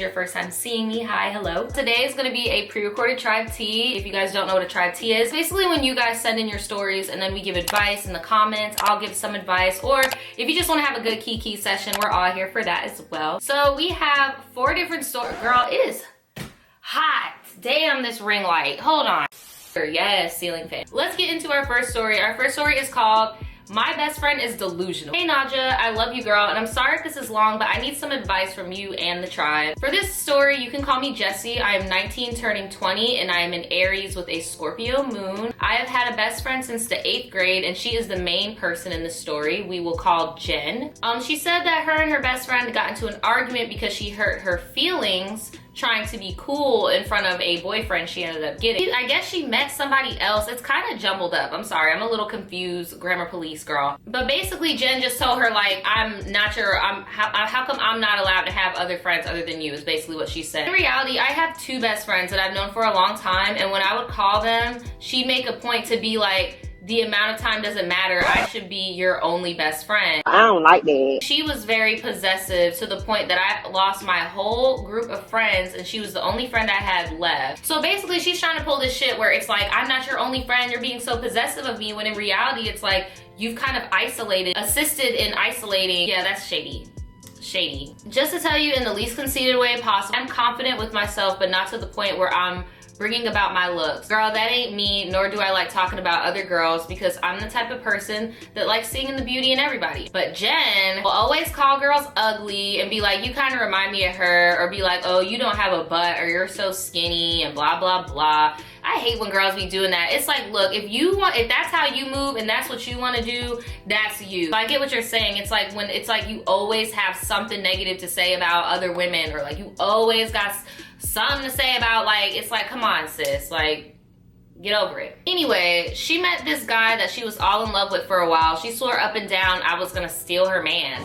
is your first time seeing me, hi, hello. Today is gonna be a pre-recorded tribe tea. If you guys don't know what a tribe tea is, basically when you guys send in your stories and then we give advice in the comments, I'll give some advice, or if you just wanna have a good kiki session, we're all here for that as well. So we have 4 different stories. Girl, it is hot. Damn, this ring light, hold on. Yes, ceiling fan. Let's get into our first story. Our first story is called My Best Friend is Delusional. Hey Naja, I love you girl, and I'm sorry if this is long, but I need some advice from you and the tribe. For this story, you can call me Jessie. I am 19 turning 20, and I am an Aries with a Scorpio moon. I have had a best friend since the 8th grade, and she is the main person in the story. We will call Jen. She said that her and her best friend got into an argument because she hurt her feelings trying to be cool in front of a boyfriend she ended up getting. I guess she met somebody else. It's kind of jumbled up. I'm sorry, I'm a little confused, grammar police girl. But basically Jen just told her like, I'm not sure, how come I'm not allowed to have other friends other than you is basically what she said. In reality, I have 2 best friends that I've known for a long time, and when I would call them, she'd make a point to be like, the amount of time doesn't matter. I should be your only best friend. I don't like that. She was very possessive to the point that I lost my whole group of friends and she was the only friend I had left. So basically she's trying to pull this shit where it's like, I'm not your only friend, you're being so possessive of me, when in reality it's like, you've kind of assisted in isolating. Yeah, that's shady. Shady. Just to tell you in the least conceited way possible, I'm confident with myself, but not to the point where I'm bringing about my looks. Girl, that ain't me, nor do I like talking about other girls, because I'm the type of person that likes seeing the beauty in everybody. But Jen will always call girls ugly and be like, you kind of remind me of her, or be like, oh, you don't have a butt, or you're so skinny, and blah, blah, blah. I hate when girls be doing that. It's like, look, if that's how you move and that's what you want to do, that's you. So I get what you're saying. It's like when it's like you always have something negative to say about other women, or like you always got something to say about, like, it's like, come on sis, like, get over it. Anyway, she met this guy that she was all in love with for a while. She swore up and down I was gonna steal her man.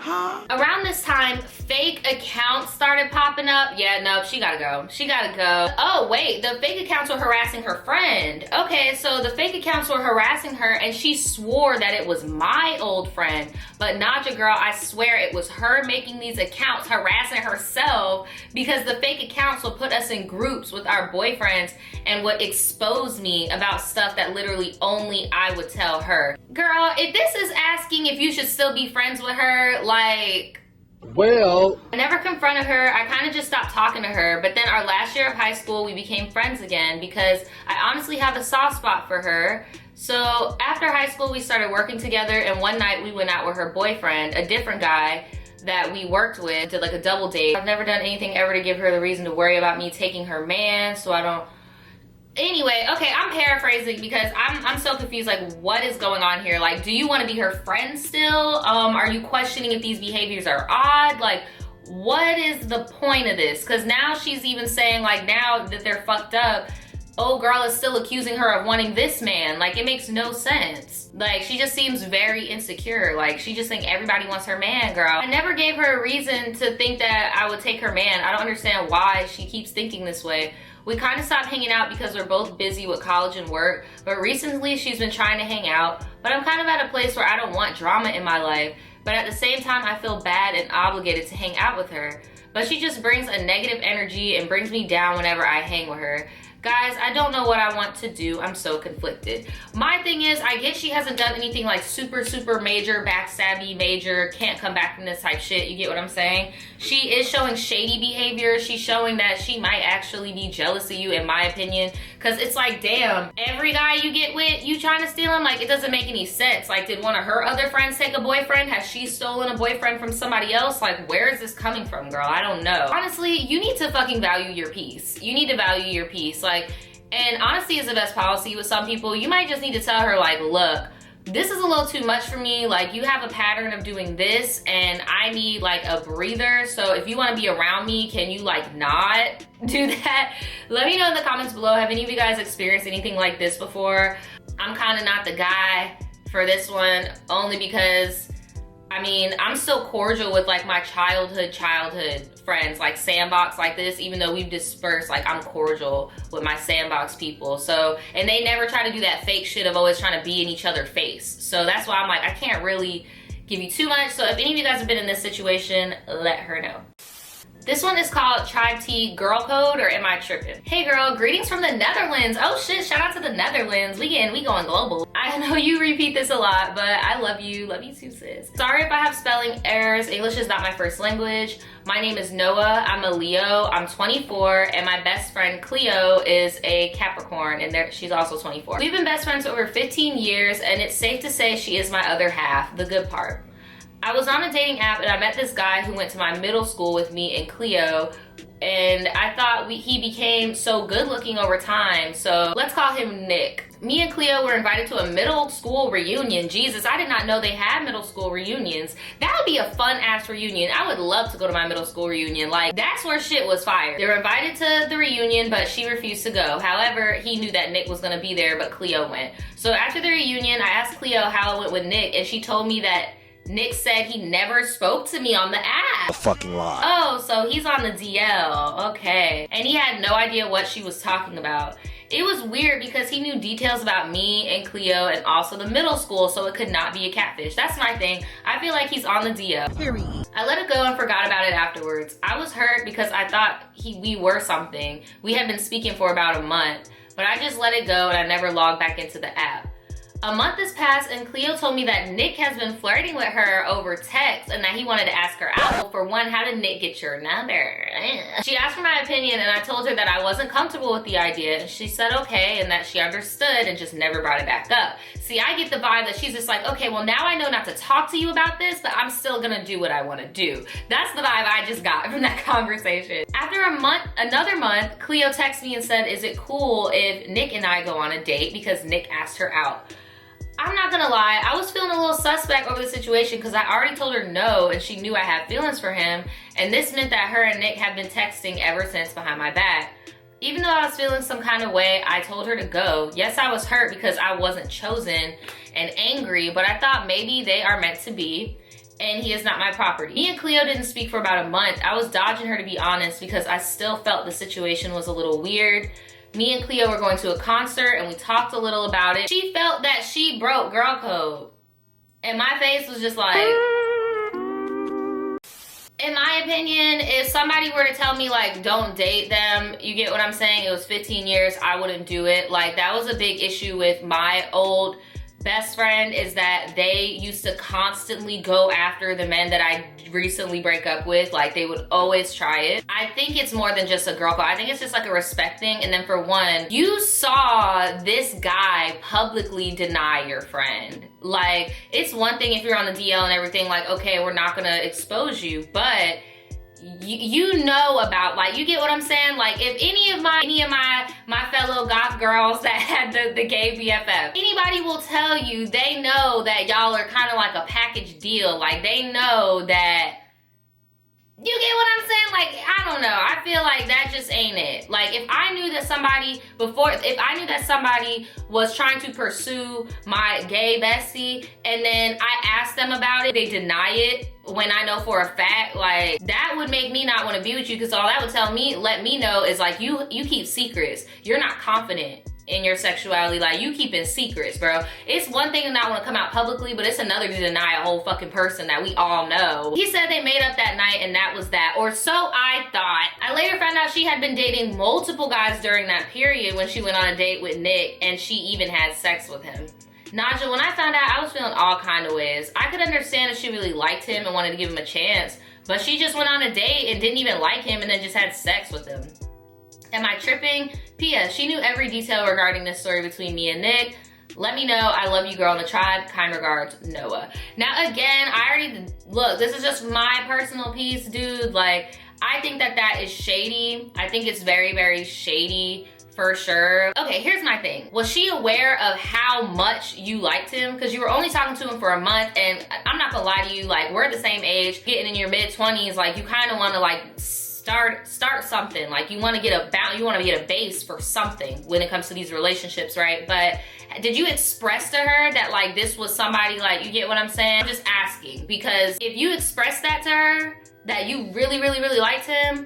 Huh? Around this time, fake accounts started popping up. Yeah, no, she gotta go. She gotta go. Oh, wait, the fake accounts were harassing her friend. Okay, so the fake accounts were harassing her and she swore that it was my old friend. But Naja girl, I swear it was her making these accounts harassing herself, because the fake accounts will put us in groups with our boyfriends and would expose me about stuff that literally only I would tell her. Girl, if this is asking if you should still be friends with her, like, well, I never confronted her. I kind of just stopped talking to her. But then our last year of high school, we became friends again because I honestly have a soft spot for her. So after high school, we started working together, and one night we went out with her boyfriend, a different guy that we worked with, did like a double date. I've never done anything ever to give her the reason to worry about me taking her man, so I don't. Anyway, okay, I'm paraphrasing because I'm so confused, like, what is going on here? Like, do you want to be her friend still? Are you questioning if these behaviors are odd? Like, what is the point of this? Because now she's even saying, like, now that they're fucked up, old girl is still accusing her of wanting this man. Like, it makes no sense. Like, she just seems very insecure. Like, she just thinks everybody wants her man, girl. I never gave her a reason to think that I would take her man. I don't understand why she keeps thinking this way. We kind of stopped hanging out because we're both busy with college and work, but recently she's been trying to hang out, but I'm kind of at a place where I don't want drama in my life, but at the same time I feel bad and obligated to hang out with her. But she just brings a negative energy and brings me down whenever I hang with her. Guys, I don't know what I want to do. I'm so conflicted. My thing is, I guess she hasn't done anything like super major, backstabby, major, can't come back from this type shit. You get what I'm saying? She is showing shady behavior. She's showing that she might actually be jealous of you, in my opinion. Cause it's like, damn, every guy you get with, you trying to steal him? Like, it doesn't make any sense. Like, did one of her other friends take a boyfriend? Has she stolen a boyfriend from somebody else? Like, where is this coming from, girl? I don't know. Honestly, you need to fucking value your peace. You need to value your peace. Like, and honesty is the best policy with some people. You might just need to tell her, like, look, this is a little too much for me. Like, you have a pattern of doing this and I need like a breather. So if you want to be around me, can you like not do that? Let me know in the comments below. Have any of you guys experienced anything like this before? I'm kind of not the guy for this one, only because I mean, I'm still cordial with like my childhood friends, like sandbox like this, even though we've dispersed, like I'm cordial with my sandbox people. So, and they never try to do that fake shit of always trying to be in each other's face. So that's why I'm like, I can't really give you too much. So if any of you guys have been in this situation, let her know. This one is called Tribetea Girl Code, or Am I Tripping? Hey girl, greetings from the Netherlands. Oh shit, shout out to the Netherlands. We going global. I know you repeat this a lot, but I love you too sis. Sorry if I have spelling errors. English is not my first language. My name is Noah, I'm a Leo, I'm 24, and my best friend Cleo is a Capricorn, and she's also 24. We've been best friends over 15 years, and it's safe to say she is my other half, the good part. I was on a dating app and I met this guy who went to my middle school with me and Cleo, and I thought he became so good looking over time, so let's call him Nick. Me and Cleo were invited to a middle school reunion. Jesus, I did not know they had middle school reunions. That would be a fun ass reunion. I would love to go to my middle school reunion. Like, that's where shit was fire. They were invited to the reunion, but she refused to go. However, he knew that Nick was gonna be there, but Cleo went. So after the reunion, I asked Cleo how it went with Nick, and she told me that Nick said he never spoke to me on the app. A fucking lie. Oh, so he's on the DL, okay. And he had no idea what she was talking about. It was weird because he knew details about me and Cleo and also the middle school, so it could not be a catfish. That's my thing. I feel like he's on the DL. Period. I let it go and forgot about it afterwards. I was hurt because I thought we were something. We had been speaking for about a month, but I just let it go and I never logged back into the app. A month has passed and Cleo told me that Nick has been flirting with her over text and that he wanted to ask her out. Well, for one, how did Nick get your number? She asked for my opinion and I told her that I wasn't comfortable with the idea, and she said okay and that she understood and just never brought it back up. See, I get the vibe that she's just like, okay, well now I know not to talk to you about this, but I'm still gonna do what I wanna do. That's the vibe I just got from that conversation. After another month, Cleo texted me and said, is it cool if Nick and I go on a date because Nick asked her out? I'm not gonna lie, I was feeling a little suspect over the situation because I already told her no and she knew I had feelings for him, and this meant that her and Nick had been texting ever since behind my back. Even though I was feeling some kind of way, I told her to go. Yes, I was hurt because I wasn't chosen and angry, but I thought maybe they are meant to be and he is not my property. Me and Cleo didn't speak for about a month. I was dodging her, to be honest, because I still felt the situation was a little weird. Me and Cleo were going to a concert and we talked a little about it. She felt that she broke girl code. And my face was just like, in my opinion, if somebody were to tell me like, don't date them, you get what I'm saying? It was 15 years, I wouldn't do it. Like, that was a big issue with my old best friend, is that they used to constantly go after the men that I recently break up with. Like, they would always try it. I think it's more than just a girl code. I think it's just like a respect thing. And then for one, you saw this guy publicly deny your friend. Like, it's one thing if you're on the DL and everything, like, okay, we're not gonna expose you, but you know about, like, you get what I'm saying? Like, if any of my fellow goth girls that had the gay BFF, anybody will tell you they know that y'all are kind of like a package deal. Like, they know that, you get what I'm saying? Like, I don't know. I feel like that just ain't it. Like, if I knew that somebody was trying to pursue my gay bestie and then I asked them about it, they deny it when I know for a fact, like, that would make me not want to be with you, because all that would let me know is like, you keep secrets. You're not confident in your sexuality. Like, you keeping secrets, bro. It's one thing to not want to come out publicly, but it's another to deny a whole fucking person that we all know. He said they made up that night and that was that, or so I thought. I later found out she had been dating multiple guys during that period when she went on a date with Nick, and she even had sex with him. Naja, when I found out, I was feeling all kind of ways. I could understand if she really liked him and wanted to give him a chance, but she just went on a date and didn't even like him and then just had sex with him. Am I tripping? P.S. She knew every detail regarding this story between me and Nick. Let me know. I love you, girl in the tribe. Kind regards, Noah. Now, again, look, this is just my personal piece, dude. Like, I think that is shady. I think it's very, very shady, for sure. Okay, here's my thing. Was she aware of how much you liked him? Because you were only talking to him for a month, and I'm not gonna lie to you, like, we're the same age, getting in your mid-20s, like, you kind of want to, like, start something. Like, you want to get a base for something when it comes to these relationships, right? But did you express to her that, like, this was somebody, like, you get what I'm saying? I'm just asking, because if you expressed that to her, that you really, really, really liked him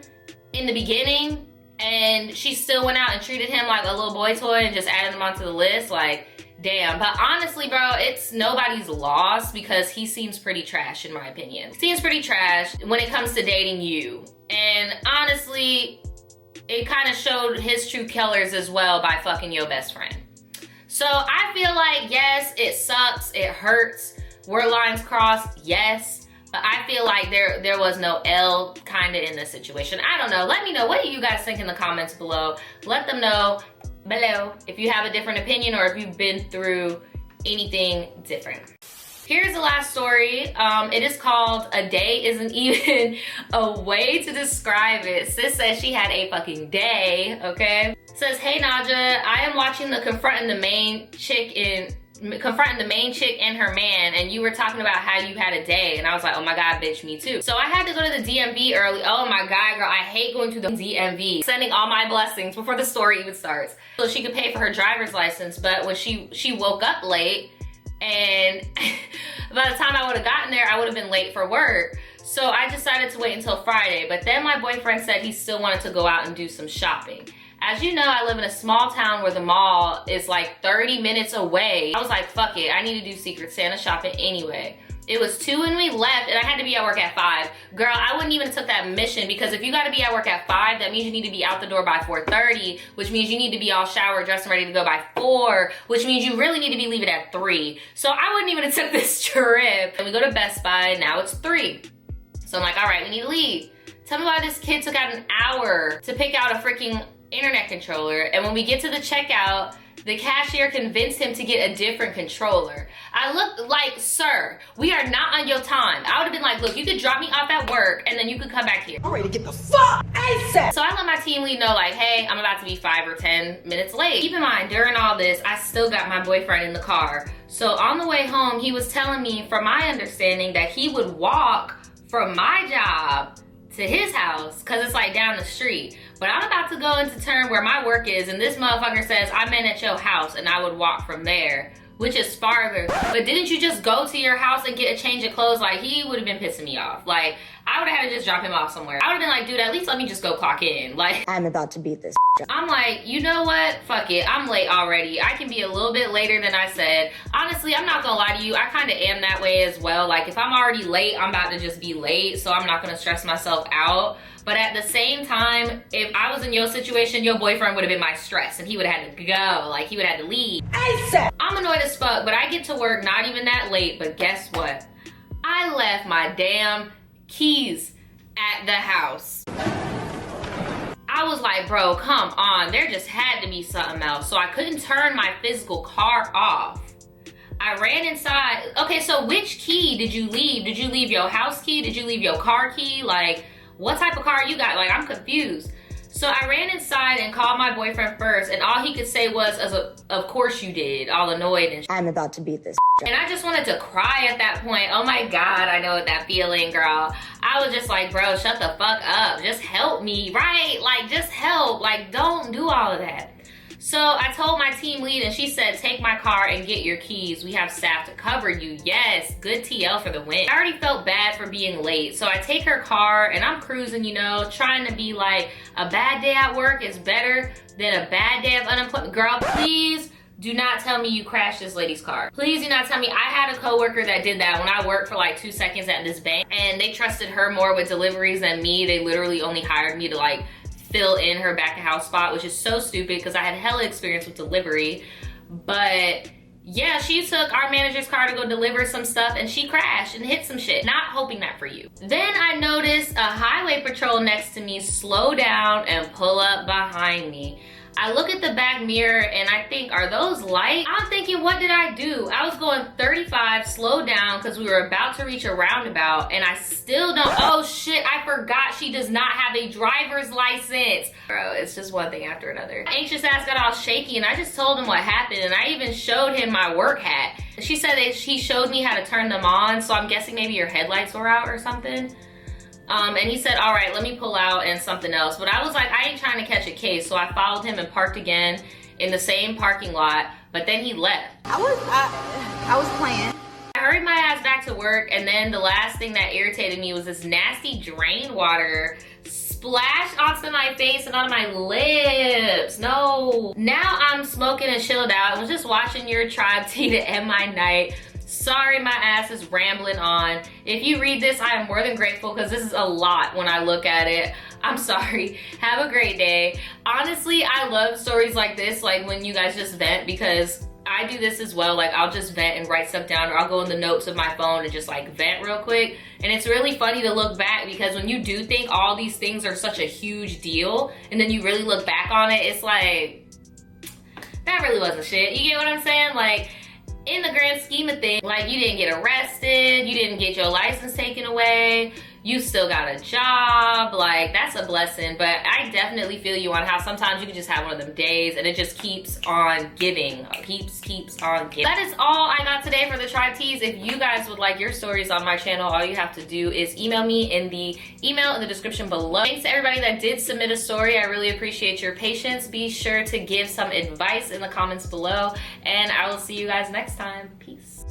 in the beginning, and she still went out and treated him like a little boy toy and just added him onto the list, like, damn. But honestly, bro, it's nobody's loss because he seems pretty trash in my opinion. Seems pretty trash when it comes to dating you. And honestly, it kind of showed his true colors as well by fucking your best friend. So I feel like, yes, it sucks, it hurts. Were lines crossed? Yes. But I feel like there was no L kind of in this situation. I don't know. Let me know. What do you guys think in the comments below? Let them know below if you have a different opinion or if you've been through anything different. Here's the last story. It is called "A Day Isn't Even a Way to Describe It." Sis says she had a fucking day, okay? Says, "Hey Naja, I am watching the confronting the main chick and her man, and you were talking about how you had a day." And I was like, oh my God, bitch, me too. So I had to go to the DMV early. Oh my God, girl, I hate going to the DMV. Sending all my blessings before the story even starts. So she could pay for her driver's license, but when she woke up late, and by the time I would have gotten there, I would have been late for work. So I decided to wait until Friday, but then my boyfriend said he still wanted to go out and do some shopping. As you know, I live in a small town where the mall is like 30 minutes away. I was like, fuck it, I need to do Secret Santa shopping anyway. It was 2 when we left, and I had to be at work at 5. Girl, I wouldn't even have took that mission, because if you gotta be at work at 5, that means you need to be out the door by 4:30, which means you need to be all showered, dressed, and ready to go by 4, which means you really need to be leaving at 3. So I wouldn't even have took this trip. And we go to Best Buy, now it's 3. So I'm like, all right, we need to leave. Tell me why this kid took out an hour to pick out a freaking internet controller, and when we get to the checkout, the cashier convinced him to get a different controller. I looked like, sir, we are not on your time. I would have been like, look, you could drop me off at work and then you could come back here. I'm ready to get the fuck ASAP. So I let my team lead know, like, hey, I'm about to be 5 or 10 minutes late. Keep in mind, during all this, I still got my boyfriend in the car. So on the way home, he was telling me, from my understanding, that he would walk from my job to his house, cause it's like down the street. But I'm about to go into turn where my work is, and this motherfucker says, I'm in at your house, and I would walk from there, which is farther. But didn't you just go to your house and get a change of clothes? Like, he would have been pissing me off. Like, I would have had to just drop him off somewhere. I would have been like, dude, at least let me just go clock in. Like, I'm about to beat this. I'm like, you know what? Fuck it. I'm late already. I can be a little bit later than I said. Honestly, I'm not gonna lie to you. I kind of am that way as well. Like, if I'm already late, I'm about to just be late. So I'm not gonna stress myself out. But at the same time, if I was in your situation, your boyfriend would have been my stress, and he would have had to go. Like, he would have had to leave. ASAP. I'm annoyed as fuck, but I get to work not even that late. But guess what? I left my damn keys at the house. I was like, bro, come on. There just had to be something else. So I couldn't turn my physical car off. I ran inside. Okay, so which key did you leave? Did you leave your house key? Did you leave your car key? Like, what type of car you got? Like, I'm confused. So I ran inside and called my boyfriend first, and all he could say was, of course you did, all annoyed and I'm about to beat this. And I just wanted to cry at that point. Oh my God, I know what that feeling, girl. I was just like, bro, shut the fuck up. Just help me, right? Like, just help. Like, don't do all of that. So I told my team lead, and she said, take my car and get your keys. We have staff to cover you. Yes, good TL for the win. I already felt bad for being late. So I take her car and I'm cruising, you know, trying to be like, a bad day at work is better than a bad day of unemployment. Girl, please do not tell me you crashed this lady's car. Please do not tell me. I had a coworker that did that when I worked for like 2 seconds at this bank, and they trusted her more with deliveries than me. They literally only hired me to like fill in her back of house spot, which is so stupid because I had hella experience with delivery. But yeah, she took our manager's car to go deliver some stuff, and she crashed and hit some shit. Not hoping that for you. Then I noticed a highway patrol next to me slow down and pull up behind me. I look at the back mirror and I think, are those lights? I'm thinking, what did I do? I was going 35, slowed down because we were about to reach a roundabout, and I still don't, oh shit, I forgot she does not have a driver's license. Bro, it's just one thing after another. Anxious ass got all shaky, and I just told him what happened, and I even showed him my work hat. She said that he showed me how to turn them on, so I'm guessing maybe your headlights were out or something. And he said, all right, let me pull out and something else. But I was like, I ain't trying to catch a case. So I followed him and parked again in the same parking lot, but then he left. I was playing. I hurried my ass back to work, and then the last thing that irritated me was this nasty drain water splashed onto my face and on my lips. No. Now I'm smoking and chilled out. I was just watching your tribe tea to end my night. Sorry, my ass is rambling on. If you read this, I am more than grateful because this is a lot when I look at it. I'm sorry. Have a great day. Honestly, I love stories like this, like when you guys just vent, because I do this as well. Like, I'll just vent and write stuff down, or I'll go in the notes of my phone and just like vent real quick. And it's really funny to look back, because when you do think all these things are such a huge deal and then you really look back on it, it's like, that really wasn't shit. You get what I'm saying? Like, in the grand scheme of things, like, you didn't get arrested, you didn't get your license taken away, you still got a job. Like, that's a blessing. But I definitely feel you on how sometimes you can just have one of them days and it just keeps on giving. Keeps on giving. That is all I got today for the Tribe Teas. If you guys would like your stories on my channel, all you have to do is email me in the email in the description below. Thanks to everybody that did submit a story. I really appreciate your patience. Be sure to give some advice in the comments below, and I will see you guys next time. Peace.